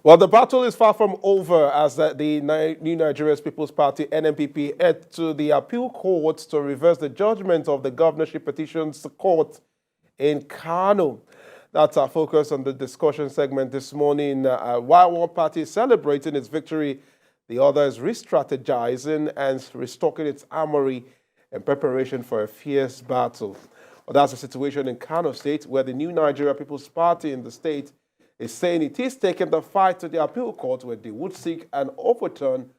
Well, the battle is far from over as the New Nigerian People's Party, NNPP, head to the appeal court to reverse the judgment of the Governorship Petitions Court in Kano. That's our focus on the discussion segment this morning. While one party is celebrating its victory, the other is re-strategizing and restocking its armory in preparation for a fierce battle. Well, that's the situation in Kano State, where the New Nigeria People's Party in the state is saying it is taking the fight to the appeal court, where they would seek an overturn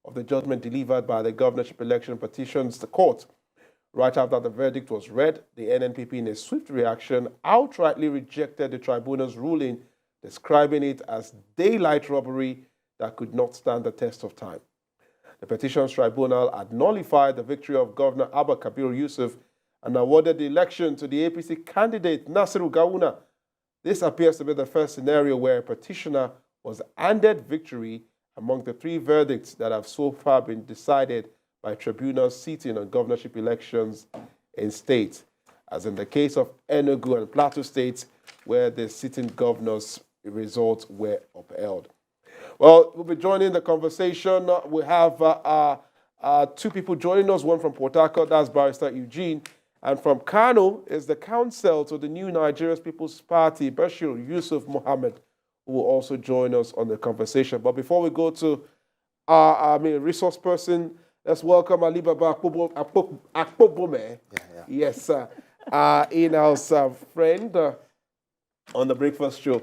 of the judgment delivered by the governorship election petitions the court. Right after the verdict was read, the NNPP, in a swift reaction, outrightly rejected the tribunal's ruling, describing it as daylight robbery that could not stand the test of time. The petitions tribunal had nullified the victory of Governor Abba Kabir Yusuf and awarded the election to the APC candidate Nasiru Gawuna. This appears to be the first scenario where a petitioner was handed victory among the three verdicts that have so far been decided by tribunals sitting on governorship elections in states, as in the case of Enugu and Plateau states, where the sitting governors' results were upheld. Well, we'll be joining the conversation. We have two people joining us, one from Port Harcourt, that's Barrister Eugene, and from Kano is the counsel to the New Nigerian People's Party, Bashir Yusuf Mohammed, who will also join us on the conversation. But before we go to our resource person, let's welcome Alibaba Akpobome. Yes, in-house friend on the breakfast show.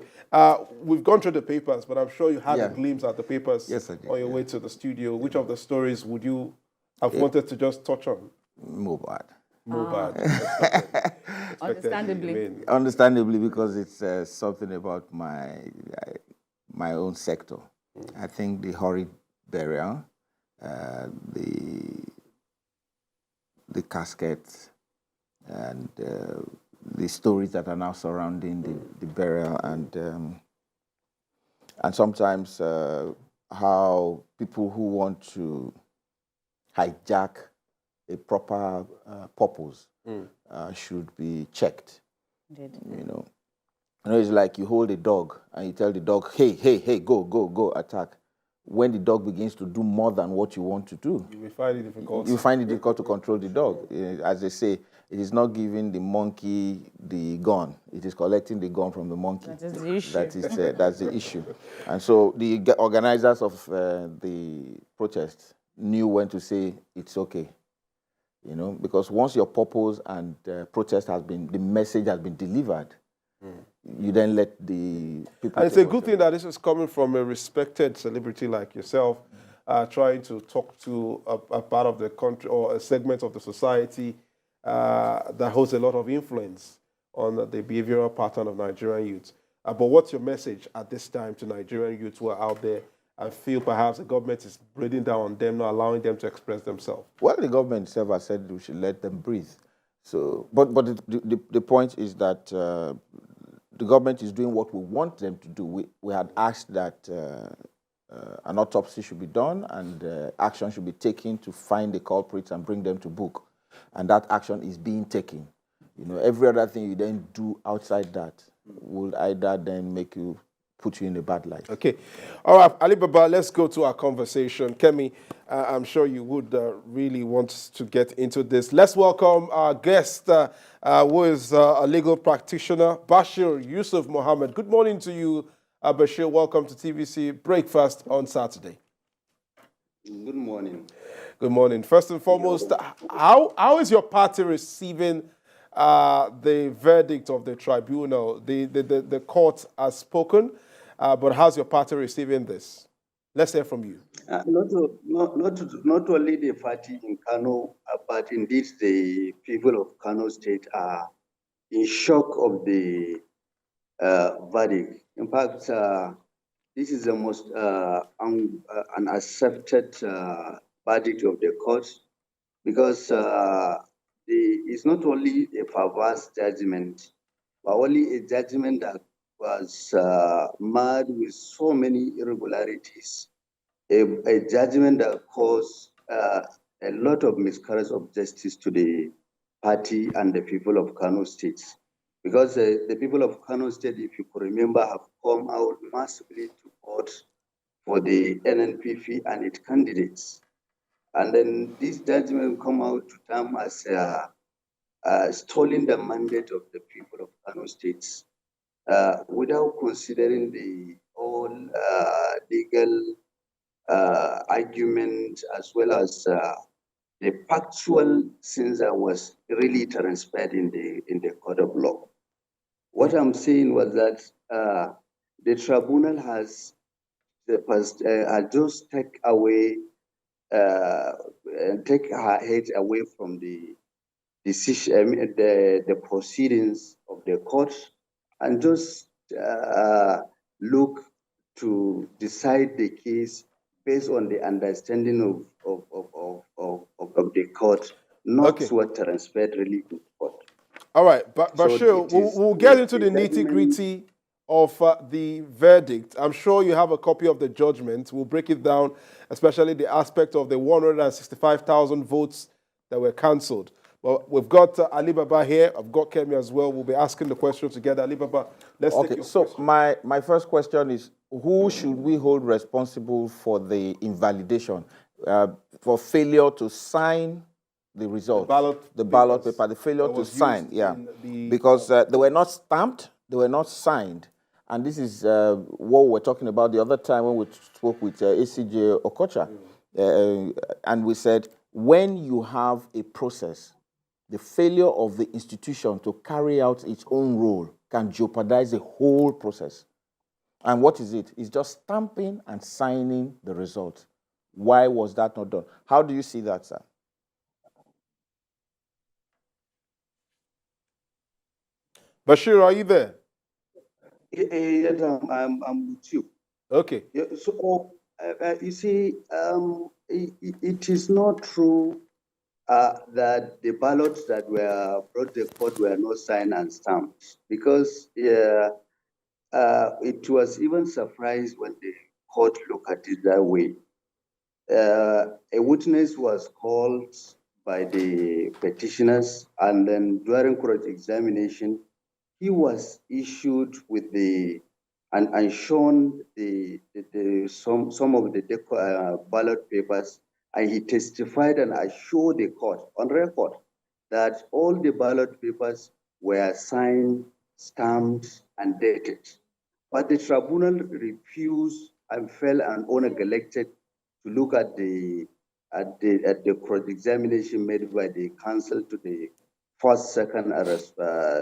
We've gone through the papers, but I'm sure you had a glimpse at the papers on your way to the studio. Which of the stories would you have wanted to just touch on? Mohbad. Understandably. Understandably, because it's something about my own sector. I think the horrid burial, the casket, and the stories that are now surrounding the burial, and sometimes how people who want to hijack a proper purpose should be checked. You know, it's like you hold a dog and you tell the dog, hey, go, attack. When the dog begins to do more than what you want to do, you will find it difficult. You find it difficult to control the dog. As they say, it is not giving the monkey the gun; it is collecting the gun from the monkey. That is the issue. That's the issue. And so the organizers of the protest knew when to say it's okay. You know, because once your purpose and protest has been, the message has been delivered, you then let the people... And it's a good thing that this is coming from a respected celebrity like yourself, trying to talk to a part of the country or a segment of the society that holds a lot of influence on the behavioral pattern of Nigerian youth. But what's your message at this time to Nigerian youth who are out there and feel perhaps the government is breathing down on them, not allowing them to express themselves? Well, the government itself has said we should let them breathe. So, but the point is that the government is doing what we want them to do. We had asked that an autopsy should be done and action should be taken to find the culprits and bring them to book. And that action is being taken. You know, every other thing you then do outside that will either then make you put you in a bad light. Okay. All right, Alibaba, let's go to our conversation. Kemi, I'm sure you would really want to get into this. Let's welcome our guest, who is a legal practitioner, Bashir Yusuf Mohammed. Good morning to you, Bashir. Welcome to TVC Breakfast on Saturday. Good morning. Good morning. First and foremost, how is your party receiving the verdict of the tribunal? The court has spoken, but how's your party receiving this? Let's hear from you. Not only the party in Kano, but indeed the people of Kano State are in shock of the verdict. In fact, this is the most unaccepted verdict of the court, because it's not only a perverse judgment, but only a judgment that was marred with so many irregularities, a judgment that caused a lot of miscarriage of justice to the party and the people of Kano State. Because the people of Kano State, if you could remember, have come out massively to vote for the NNPP and its candidates. And then this judgment come out to term as stealing the mandate of the people of Kano states without considering the whole legal argument as well as the factual things that was really transpired in the court of law. What I'm saying was that the tribunal has just take away take her head away from the decision, the proceedings of the court, and just look to decide the case based on the understanding of the court, not what transpired really in court. All right, but Bashir, we'll get into the nitty-gritty of the verdict. I'm sure you have a copy of the judgment. We'll break it down, especially the aspect of the 165,000 votes that were cancelled. Well, we've got Ali Baba here. I've got Kemi as well. We'll be asking the question together. Ali Baba, let's take your question. My first question is, who should we hold responsible for the invalidation, for failure to sign the result, the ballot paper, the failure to sign, because they were not stamped, they were not signed. And this is what we were talking about the other time when we spoke with ACJ Okocha. And we said, when you have a process, the failure of the institution to carry out its own role can jeopardize the whole process. And what is it? It's just stamping and signing the result. Why was that not done? How do you see that, sir? Bashir, are you there? Yes, I'm with you. Okay. Yeah, so, you see, it is not true that the ballots that were brought to the court were not signed and stamped, because it was even surprised when the court looked at it that way. A witness was called by the petitioners, and then during court examination, he was issued with and shown some of the ballot papers, and he testified and assured the court on record that all the ballot papers were signed, stamped, and dated. But the tribunal refused and felt neglected to look at the court examination made by the counsel to the first, second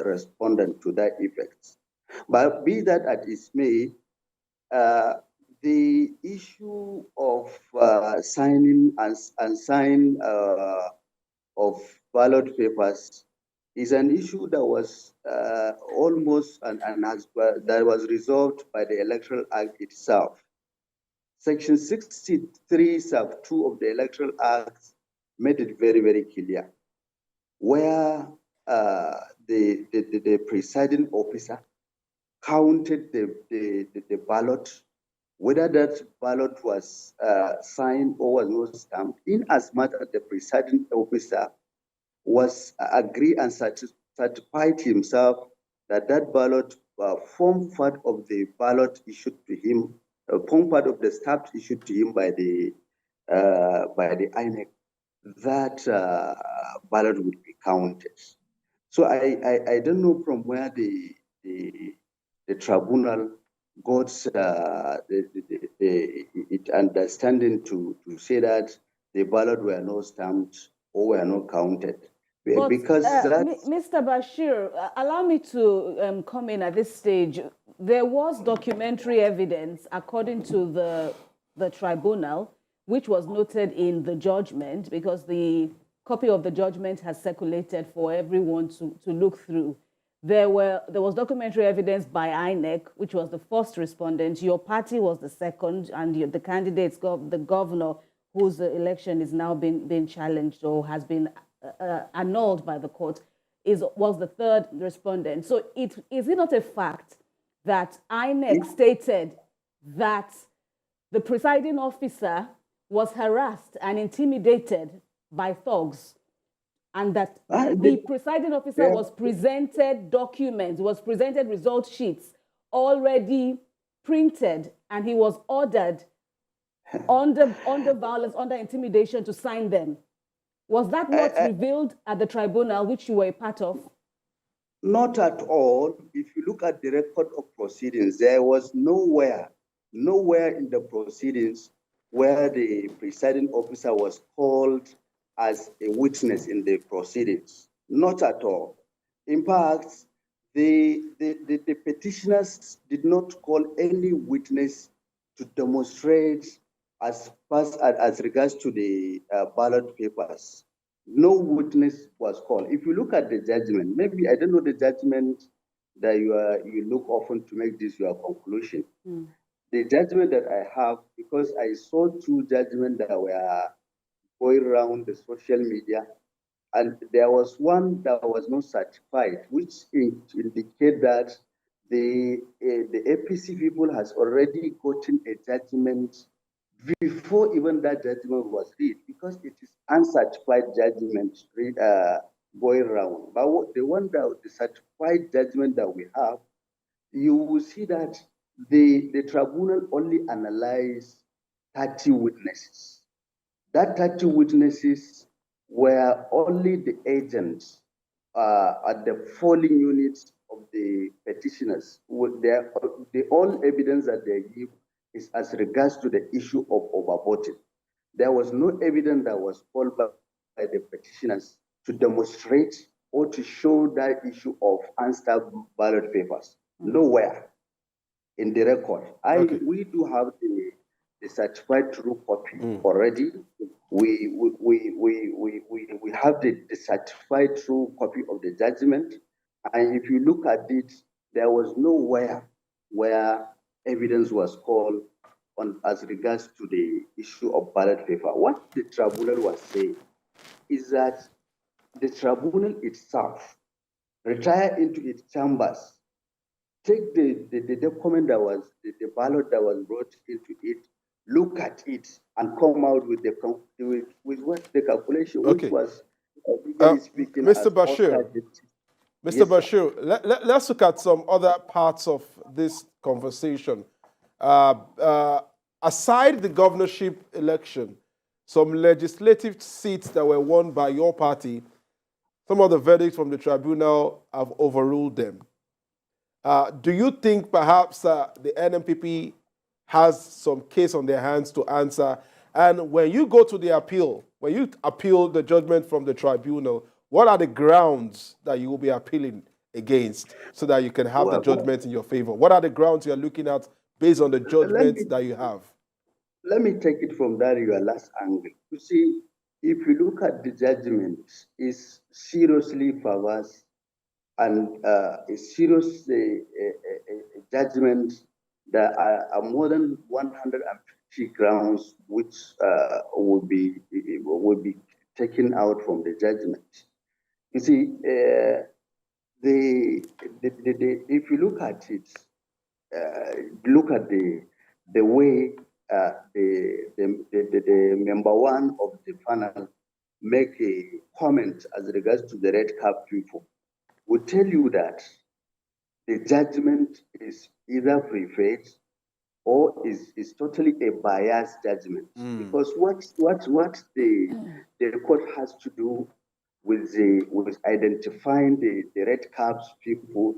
respondent to that effect. But be that as it may, the issue of signing and sign of ballot papers is an issue that was almost that was resolved by the Electoral Act itself. Section 63 sub 2 of the Electoral Act made it very, very clear, where the presiding officer counted the ballot, whether that ballot was signed or was not stamped, in as much as the presiding officer was agreed and certified himself that that ballot formed part of the ballot issued to him, formed part of the stamp issued to him by the INEC, that ballot would be counted. So I don't know from where the tribunal got its understanding to say that the ballot were not stamped or were not counted. But, because Mr. Bashir, allow me to come in at this stage. There was documentary evidence, according to the tribunal, which was noted in the judgment, because the copy of the judgment has circulated for everyone to look through. There was documentary evidence by INEC, which was the first respondent. Your party was the second, and the candidates, the governor, whose election is now being challenged or has been annulled by the court, was the third respondent. So is it not a fact that INEC stated that the presiding officer was harassed and intimidated by thugs, and that the presiding officer was presented documents, was presented result sheets already printed, and he was ordered under violence, under intimidation to sign them. Was that not revealed at the tribunal, which you were a part of? Not at all. If you look at the record of proceedings, there was nowhere in the proceedings where the presiding officer was called as a witness in the proceedings. Not at all. In fact, the petitioners did not call any witness to demonstrate as regards to the ballot papers. No witness was called. If you look at the judgment, maybe I don't know the judgment that you look often to make this your conclusion. The judgment that I have, because I saw two judgments that were going around the social media, and there was one that was not certified, which indicate that the APC people has already gotten a judgment before even that judgment was read, because it is uncertified judgment going around. But the certified judgment that we have, you will see that the tribunal only analyzed 30 witnesses. That 30 witnesses were only the agents at the polling units of the petitioners. The all evidence that they give is as regards to the issue of overvoting. There was no evidence that was called by the petitioners to demonstrate or to show that issue of unstamped ballot papers. Nowhere in the record. We do have the certified true copy already. We have the certified true copy of the judgment. And if you look at it, there was nowhere where evidence was called on as regards to the issue of ballot paper. What the tribunal was saying is that the tribunal itself retire into its chambers, take the document that was the ballot that was brought into it, look at it, and come out with what the calculation, which was speaking, Mr. Bashir. Mr. Bashir, let's look at some other parts of this conversation. Aside the governorship election, some legislative seats that were won by your party, some of the verdicts from the tribunal have overruled them. Do you think perhaps the NMPP has some case on their hands to answer? And when you go to the appeal, when you appeal the judgment from the tribunal, what are the grounds that you will be appealing against so that you can have the judgment in your favor? What are the grounds you're looking at based on the judgment that you have? Let me take it from that your last angle. You see, if you look at the judgment, it's seriously perverse and a serious judgment. There are more than 150 grounds which will be taken out from the judgment. You see, if you look at it, look at the way the member one of the panel make a comment as regards to the red cap people, will tell you that the judgment is either prepared or is totally a biased judgment. Because what the court has to do with identifying the red caps people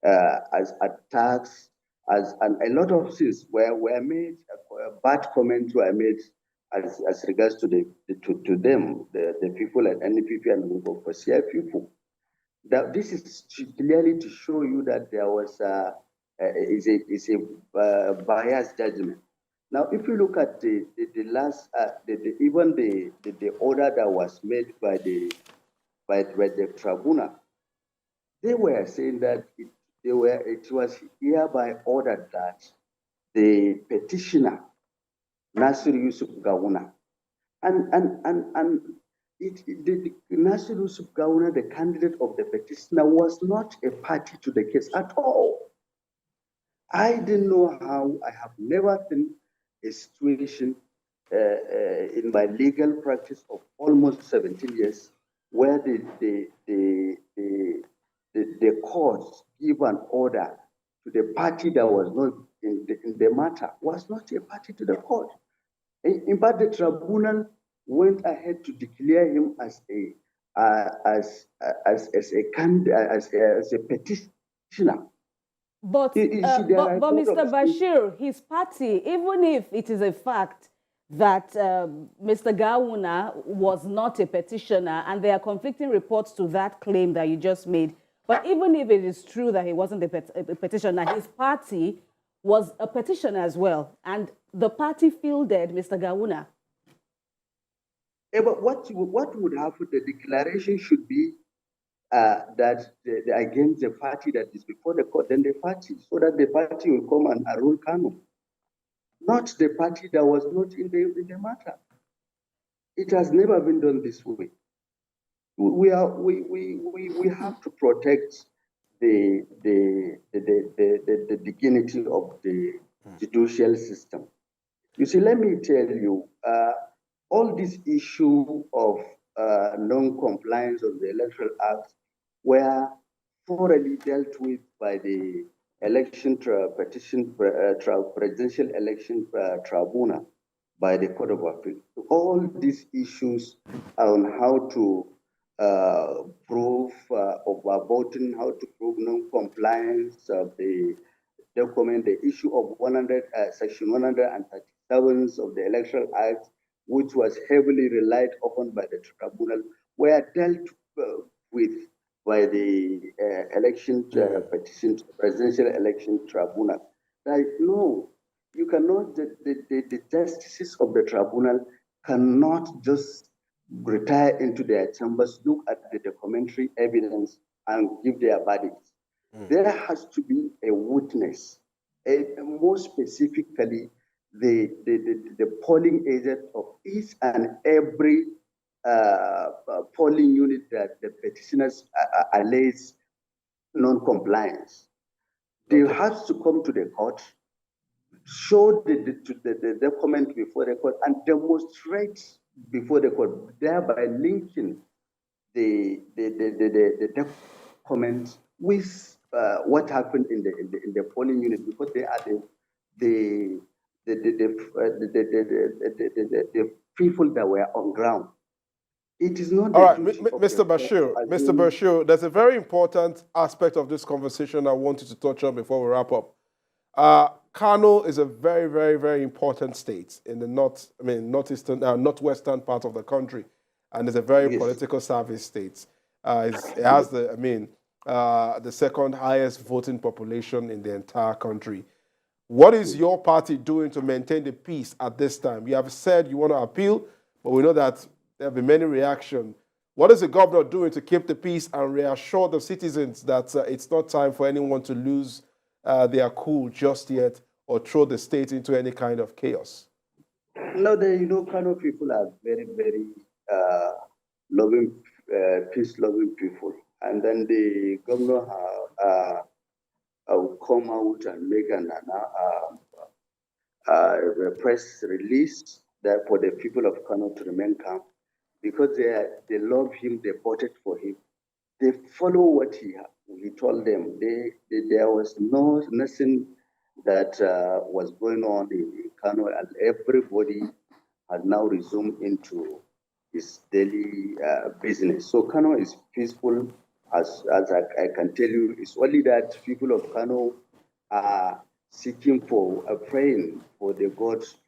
as attacks, and a lot of things were made, bad comments were made as regards to them, the people at NPP and the people. That this is clearly to show you that there was a biased judgment. Now, if you look at the last, even the order that was made by the tribunal, they were saying that it was hereby ordered that the petitioner Nasir Yusuf Gawuna and Nasir Yusuf Gawuna, the candidate of the petitioner, was not a party to the case at all. I didn't know how. I have never seen a situation in my legal practice of almost 17 years where the courts give an order to the party that was not in the matter, was not a party to the court. In fact, the tribunal went ahead to declare him as a petitioner. But, You see, there are a lot Mr. of things. Bashir, his party, even if it is a fact that Mr. Gawuna was not a petitioner, and there are conflicting reports to that claim that you just made, but even if it is true that he wasn't a petitioner, his party was a petitioner as well, and the party fielded Mr. Gawuna. But what would happen? The declaration should be that against the party that is before the court, then the party, so that the party will come and rule Kano, not the party that was not in the matter. It has never been done this way. We have to protect the dignity of the judicial system. You see, let me tell you, all this issue of non-compliance of the Electoral Act were thoroughly dealt with by the presidential election tribunal by the Court of Appeal. All these issues on how to prove of voting, how to prove non-compliance of the document, the issue of Section 137 of the Electoral Act, which was heavily relied upon by the tribunal, were dealt with by the presidential election tribunal. Like, no, you cannot, the justices of the tribunal cannot just retire into their chambers, look at the documentary evidence, and give their verdicts. There has to be a witness, more specifically, the polling agent of each and every polling unit that the petitioners allege non-compliance. They have to come to the court, show the document before the court, and demonstrate before the court, thereby linking the document with what happened in the polling unit, because they are the people that were on ground. It is not. All right, Mr. Bashir, there's a very important aspect of this conversation I wanted to touch on before we wrap up. Kano is a very, very, very important state in the northwestern part of the country, and it's a very political service state. It has the second highest voting population in the entire country. What is your party doing to maintain the peace at this time? You have said you want to appeal, but we know that there have been many reactions. What is the governor doing to keep the peace and reassure the citizens that it's not time for anyone to lose their cool just yet or throw the state into any kind of chaos? No, Kano people are very, very loving, peace-loving people. And then the governor will come out and make a press release that for the people of Kano to remain calm, because they love him, they voted for him. They follow what he told them. There was nothing that was going on in Kano, and everybody has now resumed into his daily business. So Kano is peaceful, as I can tell you. It's only that people of Kano are seeking for, praying for the gods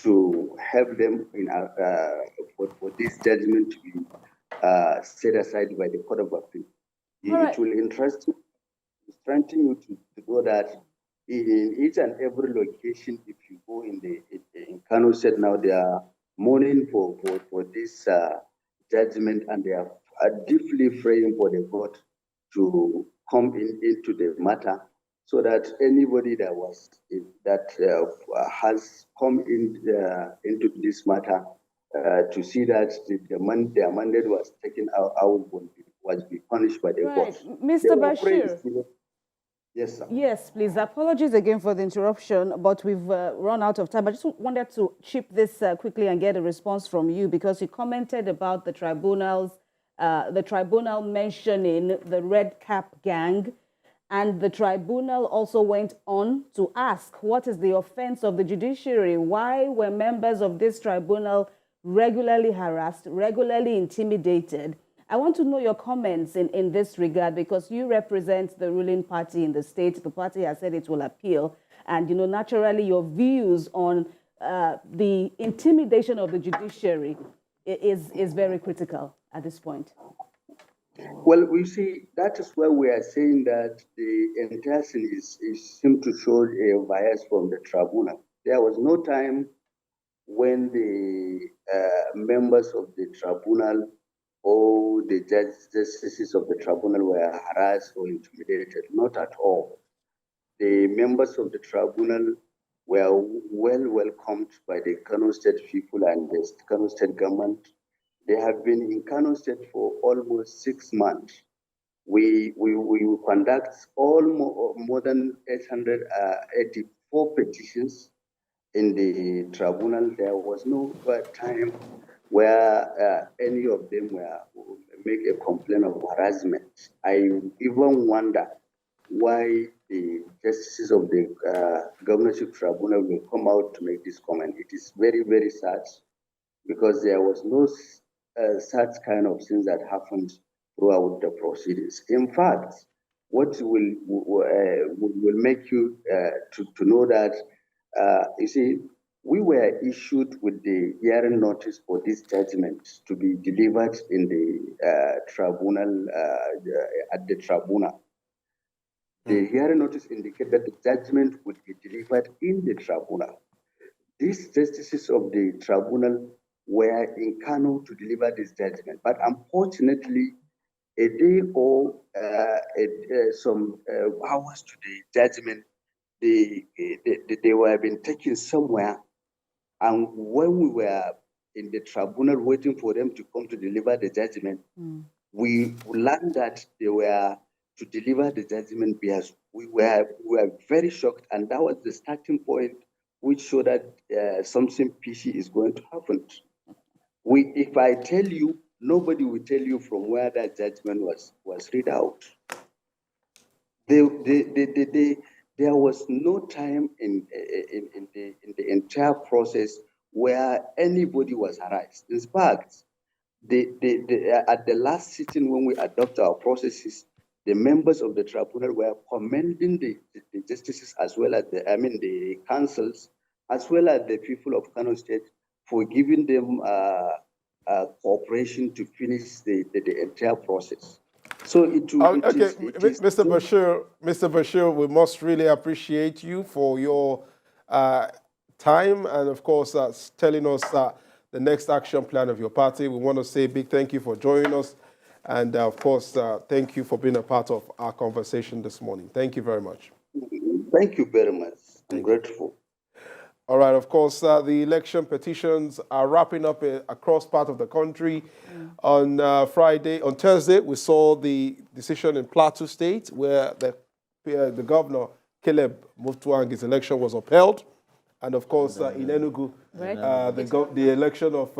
to help them in for this judgment to be set aside by the Court of Appeal. It will strengthen you to know that in each and every location, if you go in Kano State now, they are mourning for this judgment, and they are deeply praying for the God to come into the matter, so that anybody that has come into this matter to see that their mandate was taken out was be punished by the court. Mr. Bashir. Yes, sir. Yes, please. Apologies again for the interruption, but we've run out of time. I just wanted to chip this quickly and get a response from you, because you commented about the tribunal mentioning the Red Cap gang And the tribunal also went on to ask, what is the offense of the judiciary? Why were members of this tribunal regularly harassed, regularly intimidated? I want to know your comments in this regard, because you represent the ruling party in the state. The party has said it will appeal. And, naturally, your views on the intimidation of the judiciary is very critical at this point. Well, we see that is where we are saying that the entire thing seem to show a bias from the tribunal. There was no time when the members of the tribunal or the justices of the tribunal were harassed or intimidated. Not at all. The members of the tribunal were well welcomed by the Kano State people and the Kano State government. They have been in Kano State for almost 6 months. We conduct more than 884 petitions in the tribunal. There was no time where any of them were make a complaint of harassment. I even wonder why the justices of the governorship tribunal will come out to make this comment. It is very, very sad, because there was no such kind of things that happened throughout the proceedings. In fact, what will make you to know that, you see, we were issued with the hearing notice for this judgment to be delivered in the tribunal, at the tribunal. The hearing notice indicated that the judgment would be delivered in the tribunal. These justices of the tribunal were in Kano to deliver this judgment, but unfortunately, a day or some hours to the judgment, they were being taken somewhere, and when we were in the tribunal waiting for them to come to deliver the judgment, we learned that they were to deliver the judgment because we were very shocked, and that was the starting point which showed that something fishy is going to happen. If I tell you, nobody will tell you from where that judgment was read out. There was no time in the entire process where anybody was harassed. In fact, at the last sitting when we adopt our processes, the members of the tribunal were commending the justices as well as the councils, as well as the people of Kano State for giving them cooperation to finish the entire process. So Mr. Bashir, we must really appreciate you for your time and, of course, telling us the next action plan of your party. We want to say a big thank you for joining us. And, of course, thank you for being a part of our conversation this morning. Thank you very much. Thank you very much. I'm grateful. All right, of course, the election petitions are wrapping up across part of the country. On Thursday, we saw the decision in Plateau State where the governor, Caleb Mutfwang's election was upheld. And, of course, in Enugu, the election of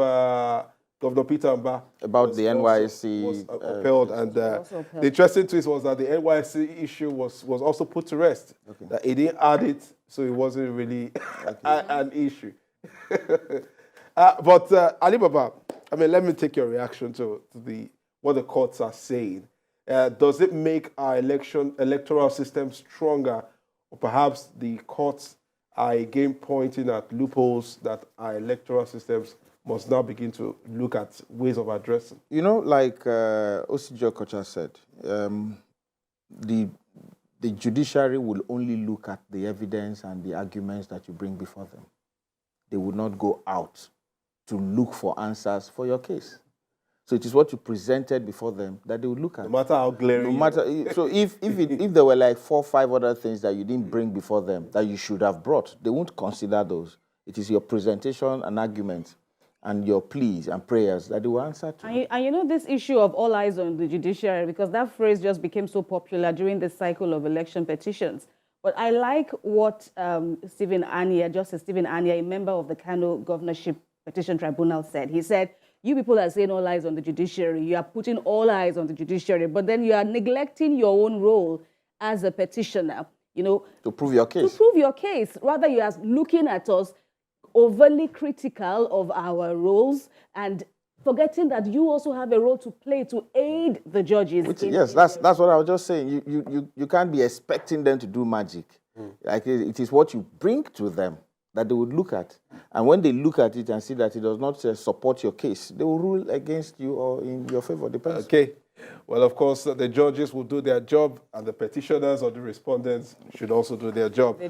Governor Peter Mba about the NYSC was upheld. And the interesting twist was that the NYSC issue was also put to rest. Okay. That he didn't add it, so it wasn't really an issue. But Ali Baba, let me take your reaction to what the courts are saying. Does it make our electoral system stronger, or perhaps the courts are again pointing at loopholes that our electoral systems must now begin to look at ways of addressing? Like Osijo Kocha said, the judiciary will only look at the evidence and the arguments that you bring before them. They will not go out to look for answers for your case. So it is what you presented before them that they will look at. No matter how glaring. So if there were like 4 or 5 other things that you didn't bring before them that you should have brought, they won't consider those. It is your presentation and arguments and your pleas and prayers that they will answer to. And this issue of all eyes on the judiciary, because that phrase just became so popular during the cycle of election petitions. But I like what Justice Stephen Ania, a member of the Kano Governorship Petition Tribunal, said. He said, you people are saying all eyes on the judiciary. You are putting all eyes on the judiciary, but then you are neglecting your own role as a petitioner, you know, To prove your to case. prove your case. Rather, you are looking at us overly critical of our roles and forgetting that you also have a role to play to aid the judges. Yes, that's what I was just saying. You can't be expecting them to do magic. Like it is what you bring to them that they would look at. And when they look at it and see that it does not support your case, they will rule against you or in your favor. Depends. Okay. Well, of course, the judges will do their job, and the petitioners or the respondents should also do their job.